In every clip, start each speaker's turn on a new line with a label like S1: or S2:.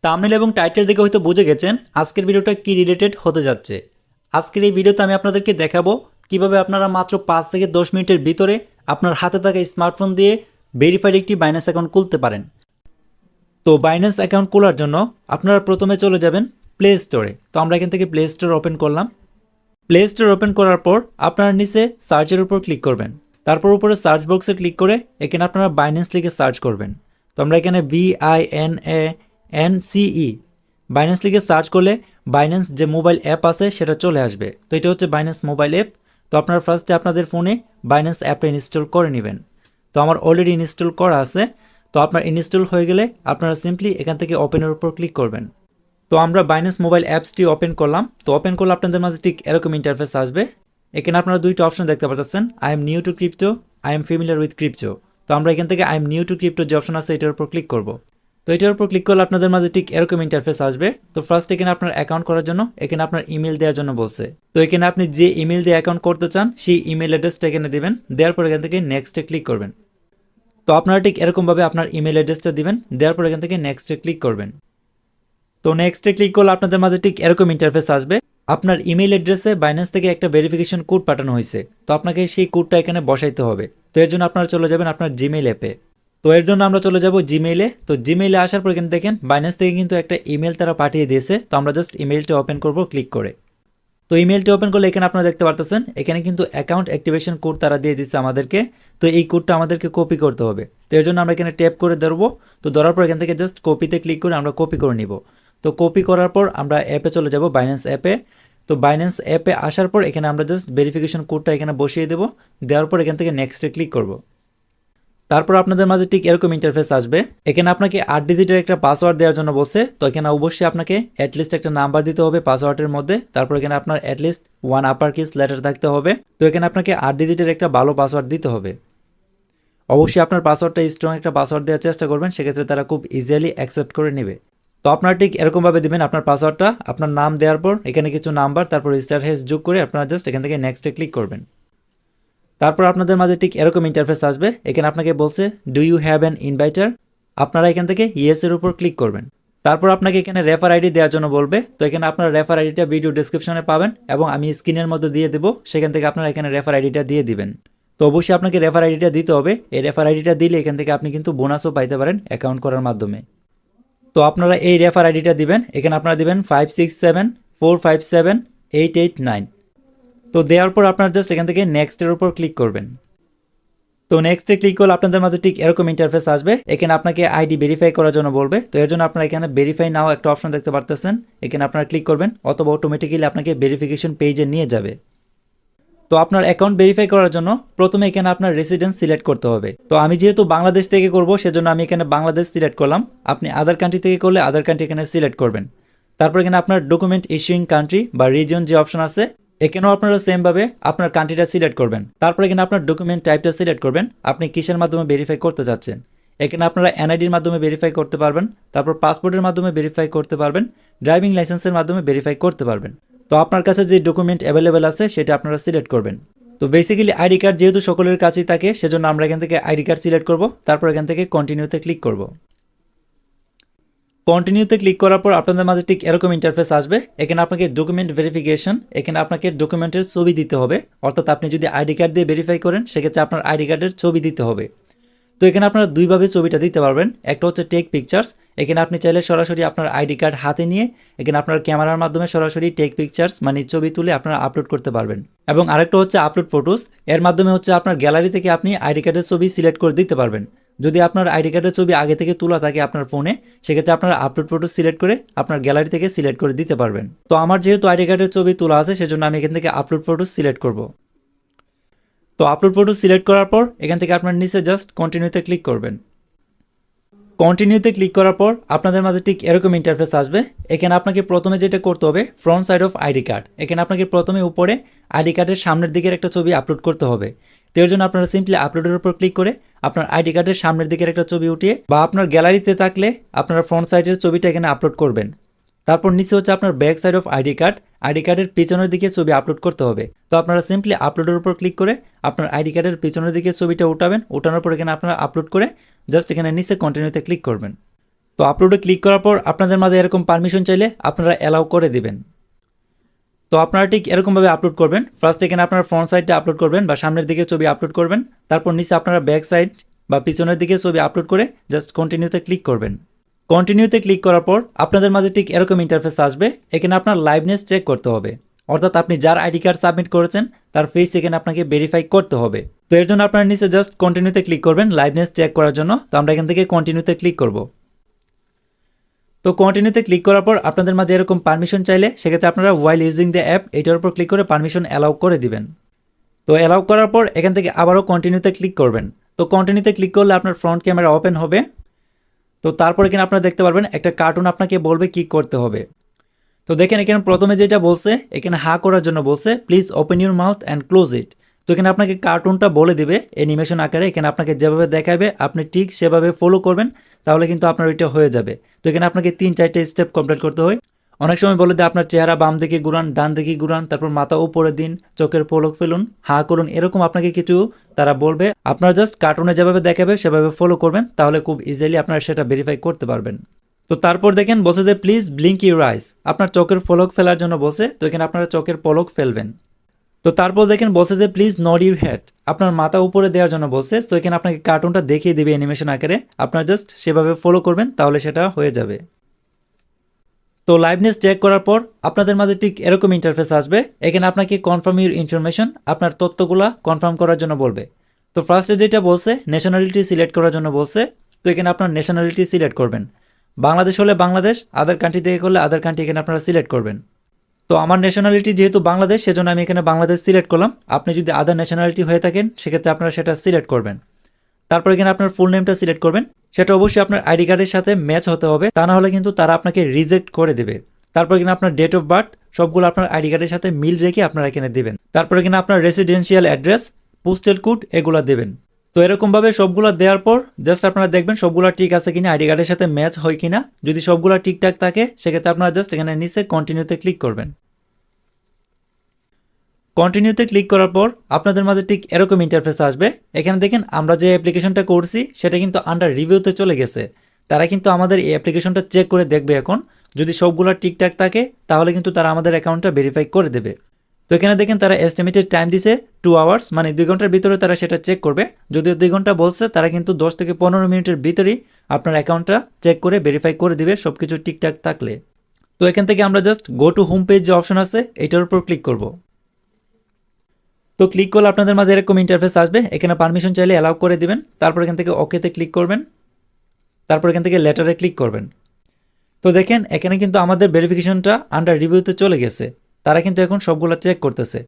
S1: Thumbnail এবং title দেখে হয়তো বুঝে গেছেন আজকের ভিডিওটা কি রিলেটেড হতে যাচ্ছে। আজকের এই ভিডিওতে আমি আপনাদেরকে দেখাবো কিভাবে আপনারা মাত্র 5 থেকে 10 মিনিটের ভিতরে আপনার হাতে থাকা স্মার্টফোন দিয়ে ভেরিফাইড একটি বাইন্যান্স অ্যাকাউন্ট খুলতে পারেন। তো বাইন্যান্স অ্যাকাউন্ট খোলার জন্য আপনারা প্রথমে চলে যাবেন প্লে স্টোরে। তো আমরা এখান থেকে প্লে স্টোর ওপেন করলাম। প্লে স্টোর ওপেন করার পর আপনারা নিচে সার্চের উপর ক্লিক করবেন। তারপর উপরে সার্চ বক্সে ক্লিক করে এখানে আপনারা বাইন্যান্স লিখে সার্চ করবেন। তো আমরা এখানে BINANCE বাইন্যান্স লিখে সার্চ করলে বাইন্যান্স যে মোবাইল অ্যাপ আছে সেটা চলে আসবে। তো এটা হচ্ছে বাইন্যান্স মোবাইল অ্যাপ। তো আপনারা ফার্স্টে আপনাদের ফোনে বাইন্যান্স অ্যাপটা ইনস্টল করে নেবেন। তো আমার অলরেডি ইনস্টল করা আছে। তো আপনার ইনস্টল হয়ে গেলে আপনারা সিম্পলি এখান থেকে ওপেনের উপর ক্লিক করবেন। তো আমরা বাইন্যান্স মোবাইল অ্যাপসটি ওপেন করলাম। তো ওপেন করলে আপনাদের মাঝে ঠিক এরকম ইন্টারফেস আসবে। এখানে আপনারা দুইটা অপশন দেখতে পাচ্ছেন, I am new two crypto, I am familiar with crypto. তো আমরা এখান থেকে I am new two crypto যে অপশন আছে এটার উপর ক্লিক করব। তো এটার উপর ক্লিক করলে আপনাদের মাঝে ঠিক এরকম ইন্টারফেস আসবে। তো ফার্স্ট এখানে আপনার অ্যাকাউন্ট করার জন্য এখানে আপনার ইমেল দেওয়ার জন্য বলছে। তো এখানে আপনি যে ইমেল দিয়ে অ্যাকাউন্ট করতে চান সেই ইমেল অ্যাড্রেসটা এখানে দেবেন। দেওয়ার পর এখান থেকে নেক্সটে ক্লিক করবেন। তো আপনারা ঠিক এরকমভাবে আপনার ইমেল অ্যাড্রেসটা দিবেন। দেওয়ার পর এখান থেকে নেক্সটে ক্লিক করবেন। তো নেক্সটে ক্লিক করলে আপনাদের মাঝে ঠিক এরকম ইন্টারফেস আসবে। আপনার ইমেল অ্যাড্রেসে বাইন্যান্স থেকে একটা ভেরিফিকেশন কোড পাঠানো হয়েছে। তো আপনাকে সেই কোডটা এখানে বসাইতে হবে। তো এর জন্য আপনারা চলে যাবেন আপনার জিমেইল অ্যাপে। তো এর জন্য আমরা চলে যাব জিমেইলে। তো জিমেইলে আসার পর এখানে দেখেন বাইন্যান্স থেকে কিন্তু একটা ইমেল তারা পাঠিয়ে দিয়েছে। তো আমরা জাস্ট ইমেলটা ওপেন করব ক্লিক করে। তো ইমেলটি ওপেন করলে এখানে আপনারা দেখতে পারতেছেন এখানে কিন্তু অ্যাকাউন্ট অ্যাক্টিভেশন কোড তারা দিয়ে দিচ্ছে আমাদেরকে। তো এই কোডটা আমাদেরকে কপি করতে হবে। তো এর জন্য আমরা এখানে ট্যাপ করে ধরবো। তো ধরার পর এখান থেকে জাস্ট কপিতে ক্লিক করে আমরা কপি করে নিব। তো কপি করার পর আমরা অ্যাপে চলে যাব বাইন্যান্স অ্যাপে। তো বাইন্যান্স অ্যাপে আসার পর এখানে আমরা জাস্ট ভেরিফিকেশন কোডটা এখানে বসিয়ে দেবো। দেওয়ার পর এখান থেকে নেক্সটে ক্লিক করব। তারপর আপনাদের মাঝে ঠিক এরকম ইন্টারফেস আসবে। এখানে আপনাকে 8 ডিজিটের একটা পাসওয়ার্ড দেওয়ার জন্য বলছে। তো এখানে অবশ্যই আপনাকে অ্যাটলিস্ট একটা নাম্বার দিতে হবে পাসওয়ার্ডের মধ্যে। তারপর এখানে আপনার অ্যাটলিস্ট 1 আপার কেস লেটার থাকতে হবে। তো এখানে আপনাকে 8 ডিজিটের একটা ভালো পাসওয়ার্ড দিতে হবে। অবশ্যই আপনার পাসওয়ার্ডটা স্ট্রং একটা পাসওয়ার্ড দেওয়ার চেষ্টা করবেন, সেক্ষেত্রে তারা খুব ইজিলি অ্যাকসেপ্ট করে নেবে। তো আপনারা ঠিক এরকমভাবে দিবেন আপনার পাসওয়ার্ডটা। আপনার নাম দেওয়ার পর এখানে কিছু নাম্বার তারপর স্টার হেস যোগ করে আপনারা জাস্ট এখান থেকে নেক্সটে ক্লিক করবেন। তারপর আপনাদের মাঝে ঠিক এরকম ইন্টারফেস আসবে। এখানে আপনাকে বলছে do you have an inviter. আপনারা এখান থেকে ইয়েসের উপর ক্লিক করবেন। তারপর আপনাকে এখানে রেফার আইডি দেওয়ার জন্য বলবে। তো এখানে আপনার রেফার আইডিটা ভিডিও ডিসক্রিপশনে পাবেন এবং আমি স্ক্রিনের মধ্যে দিয়ে দেবো, সেখান থেকে আপনারা এখানে রেফার আইডিটা দিয়ে দিবেন। তো অবশ্যই আপনাকে রেফার আইডিটা দিতে হবে। এই রেফার আইডিটা দিলে এখান থেকে আপনি কিন্তু বোনাসও পাইতে পারেন অ্যাকাউন্ট করার মাধ্যমে। তো আপনারা এই রেফার আইডিটা দিবেন। এখানে আপনারা দিবেন 5674578889। তো দেওয়ার পর আপনারা জাস্ট এখান থেকে নেক্সটের উপর ক্লিক করবেন। তো নেক্সটে ক্লিক করলে আপনাদের মাঝে ঠিক এরকম ইন্টারফেস আসবে। এখানে আপনাকে আইডি ভেরিফাই করার জন্য বলবে। তো এর জন্য আপনারা এখানে ভেরিফাই নাও একটা অপশন দেখতে পারতেছেন, এখানে আপনারা ক্লিক করবেন, অথবা অটোমেটিক্যালি আপনাকে ভেরিফিকেশন পেজে নিয়ে যাবে। তো আপনার অ্যাকাউন্ট ভেরিফাই করার জন্য প্রথমে এখানে আপনার রেসিডেন্স সিলেক্ট করতে হবে। তো আমি যেহেতু বাংলাদেশ থেকে করব সেজন্য আমি এখানে বাংলাদেশ সিলেক্ট করলাম। আপনি আদার কান্ট্রি থেকে করলে আদার কান্ট্রি এখানে সিলেক্ট করবেন। তারপর এখানে আপনার ডকুমেন্ট ইস্যুইং কান্ট্রি বা রিজন যে অপশন আছে এখানেও আপনারা সেমভাবে আপনার কান্ট্রিটা সিলেক্ট করবেন। তারপর এখানে আপনার ডকুমেন্ট টাইপটা সিলেক্ট করবেন, আপনি কিসের মাধ্যমে ভেরিফাই করতে যাচ্ছেন। এখানে আপনারা এনআইডির মাধ্যমে ভেরিফাই করতে পারবেন, তারপর পাসপোর্টের মাধ্যমে ভেরিফাই করতে পারবেন, ড্রাইভিং লাইসেন্সের মাধ্যমে ভেরিফাই করতে পারবেন। তো আপনার কাছে যে ডকুমেন্ট অ্যাভেলেবেল আছে সেটা আপনারা সিলেক্ট করবেন। তো বেসিক্যালি আইডি কার্ড যেহেতু সকলের কাছেই থাকে সেজন্য আমরা এখান থেকে আইডি কার্ড সিলেক্ট করব। তারপর এখান থেকে কন্টিনিউতে ক্লিক করব। কন্টিনিউতে ক্লিক করার পর আপনাদের মাঝে ঠিক এরকম ইন্টারফেস আসবে। এখানে আপনাকে ডকুমেন্ট ভেরিফিকেশন, এখানে আপনাকে ডকুমেন্টের ছবি দিতে হবে। অর্থাৎ আপনি যদি আইডি কার্ড দিয়ে ভেরিফাই করেন সেক্ষেত্রে আপনার আইডি কার্ডের ছবি দিতে হবে। তো এখানে আপনারা দুইভাবে ছবিটা দিতে পারবেন। একটা হচ্ছে টেক পিকচার্স, এখানে আপনি চাইলে সরাসরি আপনার আইডি কার্ড হাতে নিয়ে এখানে আপনার ক্যামেরার মাধ্যমে সরাসরি টেক পিকচার্স মানে ছবি তুলে আপনারা আপলোড করতে পারবেন। এবং আরেকটা হচ্ছে আপলোড ফটোস, এর মাধ্যমে হচ্ছে আপনার গ্যালারি থেকে আপনি আইডি কার্ডের ছবি সিলেক্ট করে দিতে পারবেন। যদি আপনার আইডি কার্ডের ছবি আগে থেকে তোলা থাকে আপনার ফোনে, সেক্ষেত্রে আপনারা আপলোড ফটো সিলেক্ট করে আপনার গ্যালারি থেকে সিলেক্ট করে দিতে পারবেন। তো আমার যেহেতু আইডি কার্ডের ছবি তোলা আছে সেজন্য আমি এখান থেকে আপলোড ফটো সিলেক্ট করব। তো আপলোড ফটো সিলেক্ট করার পর এখান থেকে আপনার নিচে জাস্ট কন্টিনিউতে ক্লিক করবেন। কন্টিনিউতে ক্লিক করার পর আপনাদের মাঝে ঠিক এরকম ইন্টারফেস আসবে। এখানে আপনাকে প্রথমে যেটা করতে হবে front side of ID card, এখানে আপনাকে প্রথমে উপরে আইডি কার্ডের সামনের দিকের একটা ছবি আপলোড করতে হবে। তো এর জন্য আপনারা সিম্পলি আপলোডের উপর ক্লিক করে আপনার আইডি কার্ডের সামনের দিকের একটা ছবি উঠিয়ে বা আপনার গ্যালারিতে থাকলে আপনারা ফ্রন্ট সাইডের ছবিটা এখানে আপলোড করবেন। তারপর নিচে হচ্ছে আপনার ব্যাক সাইড অফ আইডি কার্ডের পিছনের দিকে ছবি আপলোড করতে হবে। তো আপনারা সিম্পলি আপলোডের উপর ক্লিক করে আপনার আইডি কার্ডের পিছনের দিকে ছবিটা উঠাবেন। উঠানোর পর এখানে আপনারা আপলোড করে জাস্ট এখানে নিচে কন্টিনিউতে ক্লিক করবেন। তো আপলোডে ক্লিক করার পর আপনাদের মাঝে এরকম পারমিশন চাইলে আপনারা অ্যালাউ করে দিবেন। তো আপনারা ঠিক এরকমভাবে আপলোড করবেন। ফার্স্ট এখানে আপনারা ফ্রন্ট সাইডটা আপলোড করবেন বা সামনের দিকে ছবি আপলোড করবেন, তারপর নিচে আপনারা ব্যাক সাইড বা পিছনের দিকে ছবি আপলোড করে জাস্ট কন্টিনিউতে ক্লিক করবেন। কন্টিনিউতে ক্লিক করার পর আপনাদের মাঝে ঠিক এরকম ইন্টারফেস আসবে। এখানে আপনার লাইভনেস চেক করতে হবে, অর্থাৎ আপনি যার আইডি কার্ড সাবমিট করেছেন তার ফেস এখানে আপনাকে ভেরিফাই করতে হবে। তো এর জন্য আপনারা নিচে জাস্ট কন্টিনিউতে ক্লিক করবেন লাইভনেস চেক করার জন্য। তো আমরা এখান থেকে কন্টিনিউতে ক্লিক করব। তো কন্টিনিউতে ক্লিক করার পর আপনাদের মাঝে এরকম পারমিশন চাইলে সেক্ষেত্রে আপনারা ওয়াইল ইউজিং দ্য অ্যাপ এটার উপর ক্লিক করে পারমিশন অ্যালাউ করে দিবেন। তো অ্যালাউ করার পর এখান থেকে আবারও কন্টিনিউতে ক্লিক করবেন। তো কন্টিনিউতে ক্লিক করলে আপনার ফ্রন্ট ক্যামেরা ওপেন হবে। তো তারপর এখানে আপনারা দেখতে পারবেন একটা কার্টুন আপনাকে বলবে কি করতে হবে। তো দেখেন এখানে প্রথমে যেটা বলছে, এখানে হা করার জন্য বলছে please open your mouth and close ইট। তো এখানে আপনাকে কার্টুনটা বলে দিবে অ্যানিমেশন আকারে। এখানে আপনাকে যেভাবে দেখাবে আপনি ঠিক সেভাবে ফলো করবেন, তাহলে কিন্তু আপনার ওইটা হয়ে যাবে। তো এখানে আপনাকে 3-4টে স্টেপ কমপ্লিট করতে হয়। অনেক সময় বলে দেয় আপনার চেহারা বাম দিকে ঘুরান, ডান দিকে ঘুরান, তারপর মাথা উপরে দিন, চোখের পলক ফেলুন, হা করুন, এরকম আপনাকে কিছু তারা বলবে। আপনারা জাস্ট কার্টুনে যেভাবে দেখাবে সেভাবে ফলো করবেন, তাহলে খুব ইজিলি আপনারা সেটা ভেরিফাই করতে পারবেন। তো তারপর দেখেন বলছে যে প্লিজ ব্লিঙ্ক ইউর আইস, আপনার চোখের পলক ফেলার জন্য বলছে। তো এখানে আপনারা চোখের পলক ফেলবেন। তো তারপর দেখেন বলছে যে প্লিজ নড ইউর হেড, আপনার মাথা উপরে দেওয়ার জন্য বলছে। তো এখানে আপনাকে কার্টুনটা দেখিয়ে দেবে অ্যানিমেশন আকারে, আপনারা জাস্ট সেভাবে ফলো করবেন, তাহলে সেটা হয়ে যাবে। তো লাইভনেস চেক করার পর আপনাদের মাঝে ঠিক এরকম ইন্টারফেস আসবে। এখানে আপনাকে কনফার্ম ইউর ইনফরমেশন, আপনার তথ্যগুলা কনফার্ম করার জন্য বলবে। তো ফার্স্টে যেটা বলছে ন্যাশনালিটি সিলেক্ট করার জন্য বলছে। তো এখানে আপনার ন্যাশনালিটি সিলেক্ট করবেন। বাংলাদেশ হলে বাংলাদেশ, আদার কান্ট্রি থেকে করলে আদার কান্ট্রি এখানে আপনারা সিলেক্ট করবেন। তো আমার ন্যাশনালিটি যেহেতু বাংলাদেশ, সেজন্য আমি এখানে বাংলাদেশ সিলেক্ট করলাম। আপনি যদি আদার ন্যাশনালিটি হয়ে থাকেন সেক্ষেত্রে আপনারা সেটা সিলেক্ট করবেন। তারপর এখানে আপনার ফুল নেমটা সিলেক্ট করবেন। সেটা অবশ্যই আপনার আইডি কার্ডের সাথে ম্যাচ হতে হবে, তা না হলে কিন্তু তারা আপনাকে রিজেক্ট করে দেবে। তারপর এখানে আপনার ডেট অফ বার্থ সবগুলো আপনার আইডি কার্ডের সাথে মিল রেখে আপনারা এখানে দেবেন। তারপর এখানে আপনার রেসিডেন্সিয়াল অ্যাড্রেস, পোস্টাল কোড এগুলো দেবেন। তো এরকমভাবে সবগুলো দেওয়ার পর জাস্ট আপনারা দেখবেন সবগুলো ঠিক আছে কিনা, আইডি কার্ডের সাথে ম্যাচ হয় কিনা। যদি সবগুলো ঠিকঠাক থাকে সেক্ষেত্রে আপনারা জাস্ট এখানে নিচে কন্টিনিউতে ক্লিক করবেন। কন্টিনিউতে ক্লিক করার পর আপনাদের মাঝে ঠিক এরকম ইন্টারফেস আসবে। এখানে দেখেন আমরা যে অ্যাপ্লিকেশনটা করছি সেটা কিন্তু আন্ডার রিভিউতে চলে গেছে। তারা কিন্তু আমাদের এই অ্যাপ্লিকেশনটা চেক করে দেখবে এখন। যদি সবগুলো ঠিকঠাক থাকে তাহলে কিন্তু তারা আমাদের অ্যাকাউন্টটা ভেরিফাই করে দেবে। তো এখানে দেখেন তারা এস্টিমেটেড টাইম দিছে 2 আওয়ার্স, মানে 2 ঘন্টার ভিতরে তারা সেটা চেক করবে। যদিও 2 ঘন্টা বলছে, তারা কিন্তু 10 থেকে 15 মিনিটের ভিতরেই আপনার অ্যাকাউন্টটা চেক করে ভেরিফাই করে দিবে সব কিছু ঠিকঠাক থাকলে। তো এখান থেকে আমরা just go to home page যে অপশন আছে এটার উপর ক্লিক করব। তো ক্লিক করলে আপনাদের মাঝে এরকম ইন্টারফেস আসবে। এখানে পারমিশন চাইলে অ্যালাউ করে দিবেন। তারপর এখান থেকে ওকেতে ক্লিক করবেন। তারপর এখান থেকে লেটারে ক্লিক করবেন। তো দেখেন এখানে কিন্তু আমাদের ভেরিফিকেশনটা আন্ডার রিভিউতে চলে গেছে। তারা কিন্তু এখন সবগুলো চেক করতেছে।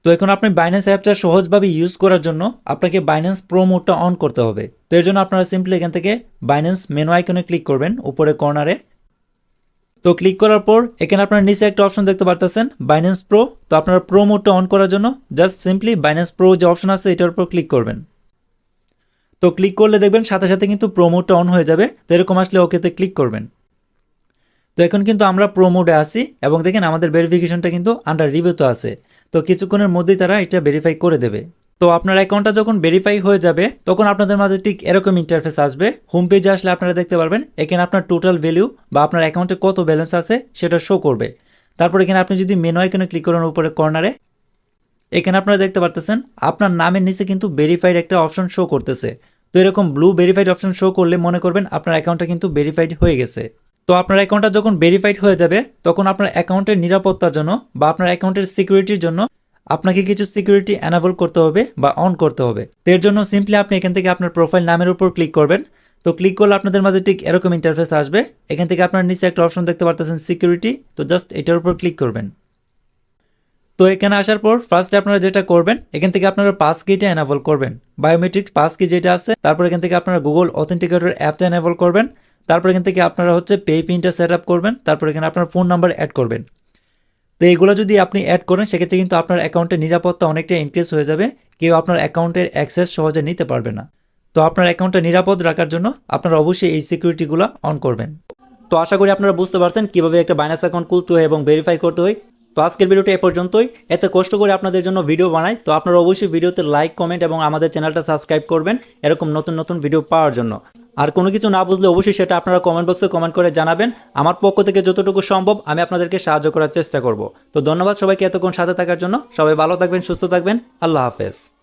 S1: তো এখন আপনি বাইন্যান্স অ্যাপটা সহজভাবে ইউজ করার জন্য আপনাকে বাইন্যান্স প্রো মোডটা অন করতে হবে। তো এর জন্য আপনারা সিম্পলি এখান থেকে বাইন্যান্স মেনু আইকনে ক্লিক করবেন উপরে কর্নারে। তো ক্লিক করার পর এখানে আপনারা নিচে একটা অপশন দেখতে পারতেছেন বাইন্যান্স প্রো। তো আপনারা প্রো মোডটা অন করার জন্য জাস্ট সিম্পলি বাইন্যান্স প্রো যে অপশন আছে এটার উপর ক্লিক করবেন। তো ক্লিক করলে দেখবেন সাথে সাথে কিন্তু প্রো মোডটা অন হয়ে যাবে। তো এরকম আসলে ওকেতে ক্লিক করবেন। তো এখন কিন্তু আমরা প্রো মোডে আছি এবং দেখেন আমাদের ভেরিফিকেশনটা কিন্তু আন্ডার রিভিউতে আছে। তো কিছুক্ষণের মধ্যেই তারা এটা ভেরিফাই করে দেবে। তো আপনার অ্যাকাউন্টটা যখন ভেরিফাই হয়ে যাবে তখন আপনাদের মাঝে ঠিক এরকম ইন্টারফেস আসবে। হোম পেজে আসলে আপনারা দেখতে পারবেন এখানে আপনার টোটাল ভ্যালু বা আপনার অ্যাকাউন্টে কত ব্যালেন্স আছে সেটা শো করবে। তারপর এখানে আপনি যদি মেনু আইকনে ক্লিক করেন উপরে কর্নারে, এখানে আপনারা দেখতে পারতেছেন আপনার নামের নিচে কিন্তু ভেরিফাইড একটা অপশন শো করতেছে। তো এরকম ব্লু ভেরিফাইড অপশন শো করলে মনে করবেন আপনার অ্যাকাউন্টটা কিন্তু ভেরিফাইড হয়ে গেছে। তো আপনার অ্যাকাউন্টটা যখন ভেরিফাইড হয়ে যাবে তখন আপনার অ্যাকাউন্টের নিরাপত্তার জন্য বা আপনার অ্যাকাউন্টের সিকিউরিটির জন্য আপনাকে কিছু সিকিউরিটি এনাবল করতে হবে বা অন করতে হবে। তো এর জন্য সিম্পলি আপনি এখান থেকে আপনার প্রোফাইল নামের উপর ক্লিক করবেন। তো ক্লিক করলে আপনাদের মাঝে ঠিক এরকম ইন্টারফেস আসবে। এখান থেকে আপনার নিচে একটা অপশন দেখতে পারতেছেন সিকিউরিটি। তো জাস্ট এটার উপর ক্লিক করবেন। তো এখানে আসার পর ফার্স্টে আপনারা যেটা করবেন এখান থেকে আপনারা পাস কিটা এনাবল করবেন, বায়োমেট্রিক্স পাস কি যেটা আছে। তারপর এখান থেকে আপনারা গুগল অথেন্টিকেটর অ্যাপটা এনাবল করবেন। তারপর এখান থেকে আপনারা হচ্ছে পে পিনটা সেট আপ করবেন। তারপর এখানে আপনার ফোন নাম্বার অ্যাড করবেন। তো এইগুলো যদি আপনি অ্যাড করেন সেক্ষেত্রে কিন্তু আপনার অ্যাকাউন্টের নিরাপত্তা অনেকটা ইনক্রিজ হয়ে যাবে। কেউ আপনার অ্যাকাউন্টের অ্যাক্সেস সহজে নিতে পারবে না। তো আপনার অ্যাকাউন্টটা নিরাপদ রাখার জন্য আপনারা অবশ্যই এই সিকিউরিটিগুলো অন করবেন। তো আশা করি আপনারা বুঝতে পারছেন কীভাবে একটা বাইন্যান্স অ্যাকাউন্ট খুলতে হয় এবং ভেরিফাই করতে হয়। তো আজকের ভিডিওটা এ পর্যন্তই। এত কষ্ট করে আপনাদের জন্য ভিডিও বানাই, তো আপনারা অবশ্যই ভিডিওতে লাইক কমেন্ট এবং আমাদের চ্যানেলটা সাবস্ক্রাইব করবেন এরকম নতুন নতুন ভিডিও পাওয়ার জন্য। আর কোনো কিছু না বুঝলে অবশ্যই সেটা আপনারা কমেন্ট বক্সে কমেন্ট করে জানাবেন। আমার পক্ষ থেকে যতটুকু সম্ভব আমি আপনাদেরকে সাহায্য করার চেষ্টা করব। তো ধন্যবাদ সবাইকে এতক্ষণ সাথে থাকার জন্য। সবাই ভালো থাকবেন, সুস্থ থাকবেন। আল্লাহ হাফেজ।